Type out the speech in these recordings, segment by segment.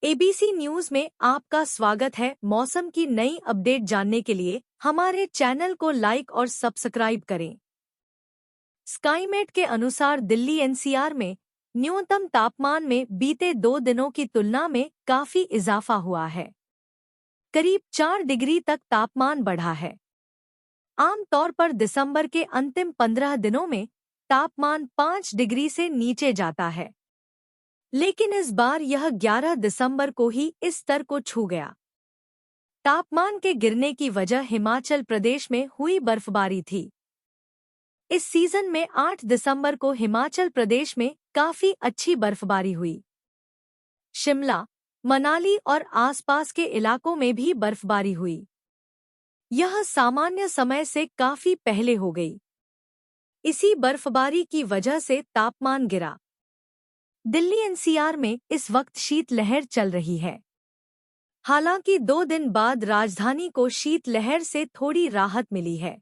ABC news में आपका स्वागत है। मौसम की नई अपडेट जानने के लिए हमारे चैनल को लाइक और सब्सक्राइब करें। स्काईमेट के अनुसार दिल्ली एनसीआर में न्यूनतम तापमान में बीते 2 दिनों की तुलना में काफी इजाफा हुआ है। करीब 4 डिग्री तक तापमान बढ़ा है। आमतौर पर दिसंबर के अंतिम 15 दिनों में तापमान 5 डिग्री से नीचे जाता है, लेकिन इस बार यह 11 दिसंबर को ही इस स्तर को छू गया। तापमान के गिरने की वजह हिमाचल प्रदेश में हुई बर्फबारी थी। इस सीजन में 8 दिसंबर को हिमाचल प्रदेश में काफी अच्छी बर्फबारी हुई। शिमला, मनाली और आसपास के इलाकों में भी बर्फबारी हुई। यह सामान्य समय से काफी पहले हो गई। इसी बर्फबारी की वजह से तापमान गिरा। दिल्ली एनसीआर में इस वक्त शीतलहर चल रही है। हालांकि 2 दिन बाद राजधानी को शीतलहर से थोड़ी राहत मिली है।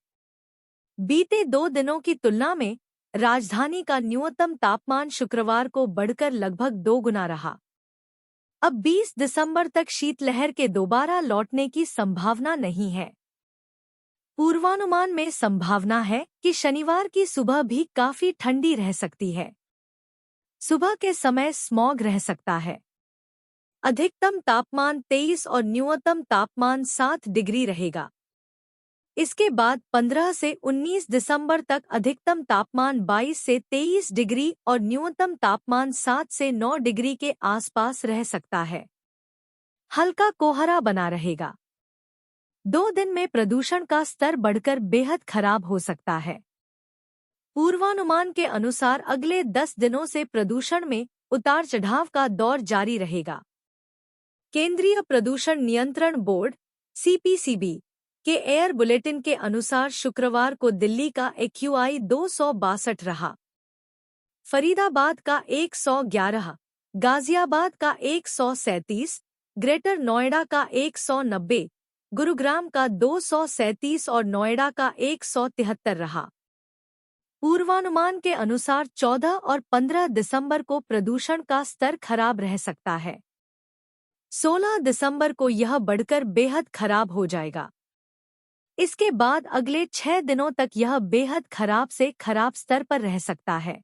बीते 2 दिनों की तुलना में राजधानी का न्यूनतम तापमान शुक्रवार को बढ़कर लगभग 2 गुना रहा। अब 20 दिसंबर तक शीतलहर के दोबारा लौटने की संभावना नहीं है। पूर्वानुमान में संभावना है कि शनिवार की सुबह भी काफी ठंडी रह सकती है। सुबह के समय स्मॉग रह सकता है। अधिकतम तापमान 23 और न्यूनतम तापमान 7 डिग्री रहेगा। इसके बाद 15 से 19 दिसंबर तक अधिकतम तापमान 22 से 23 डिग्री और न्यूनतम तापमान 7 से 9 डिग्री के आसपास रह सकता है। हल्का कोहरा बना रहेगा। 2 दिन में प्रदूषण का स्तर बढ़कर बेहद खराब हो सकता है। पूर्वानुमान के अनुसार अगले 10 दिनों से प्रदूषण में उतार चढ़ाव का दौर जारी रहेगा। केंद्रीय प्रदूषण नियंत्रण बोर्ड (सीपीसीबी) के एयर बुलेटिन के अनुसार शुक्रवार को दिल्ली का एक्यूआई 262 रहा। फरीदाबाद का 111, गाजियाबाद का 137, ग्रेटर नोएडा का 190, गुरुग्राम का 237 और नोएडा का 173 रहा। पूर्वानुमान के अनुसार 14 और 15 दिसंबर को प्रदूषण का स्तर खराब रह सकता है। 16 दिसंबर को यह बढ़कर बेहद खराब हो जाएगा। इसके बाद अगले 6 दिनों तक यह बेहद खराब से खराब स्तर पर रह सकता है।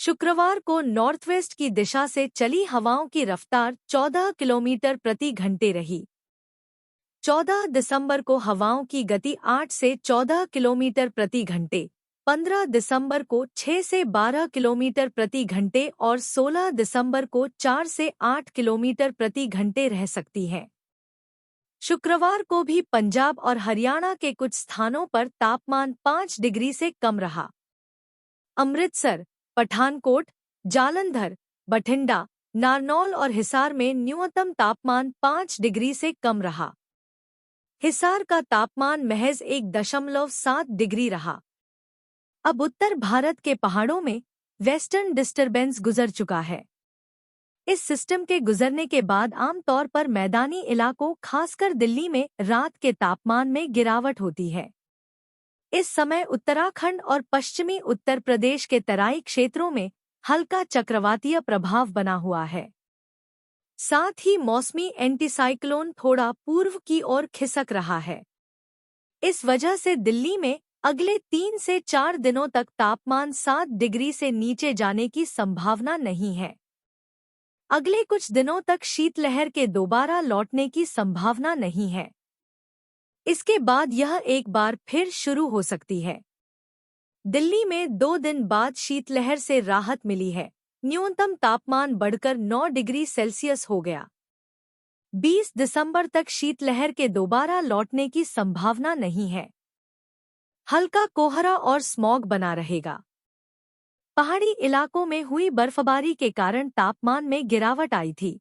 शुक्रवार को नॉर्थवेस्ट की दिशा से चली हवाओं की रफ्तार 14 किलोमीटर प्रति घंटे रही। 14 दिसंबर को हवाओं की गति 8 से 14 किलोमीटर प्रति घंटे, 15 दिसंबर को 6 से 12 किलोमीटर प्रति घंटे और 16 दिसंबर को 4 से 8 किलोमीटर प्रति घंटे रह सकती है। शुक्रवार को भी पंजाब और हरियाणा के कुछ स्थानों पर तापमान 5 डिग्री से कम रहा। अमृतसर, पठानकोट, जालंधर, बठिंडा, नारनौल और हिसार में न्यूनतम तापमान 5 डिग्री से कम रहा। हिसार का तापमान महज 1.7 डिग्री रहा। अब उत्तर भारत के पहाड़ों में वेस्टर्न डिस्टर्बेंस गुजर चुका है। इस सिस्टम के गुजरने के बाद आमतौर पर मैदानी इलाकों खासकर दिल्ली में रात के तापमान में गिरावट होती है। इस समय उत्तराखंड और पश्चिमी उत्तर प्रदेश के तराई क्षेत्रों में हल्का चक्रवातीय प्रभाव बना हुआ है। साथ ही मौसमी एंटीसाइक्लोन थोड़ा पूर्व की ओर खिसक रहा है। इस वजह से दिल्ली में अगले 3 से 4 दिनों तक तापमान 7 डिग्री से नीचे जाने की संभावना नहीं है। अगले कुछ दिनों तक शीतलहर के दोबारा लौटने की संभावना नहीं है। इसके बाद यह एक बार फिर शुरू हो सकती है। दिल्ली में 2 दिन बाद शीतलहर से राहत मिली है। न्यूनतम तापमान बढ़कर 9 डिग्री सेल्सियस हो गया। 20 दिसंबर तक शीतलहर के दोबारा लौटने की संभावना नहीं है। हल्का कोहरा और स्मॉग बना रहेगा। पहाड़ी इलाकों में हुई बर्फबारी के कारण तापमान में गिरावट आई थी।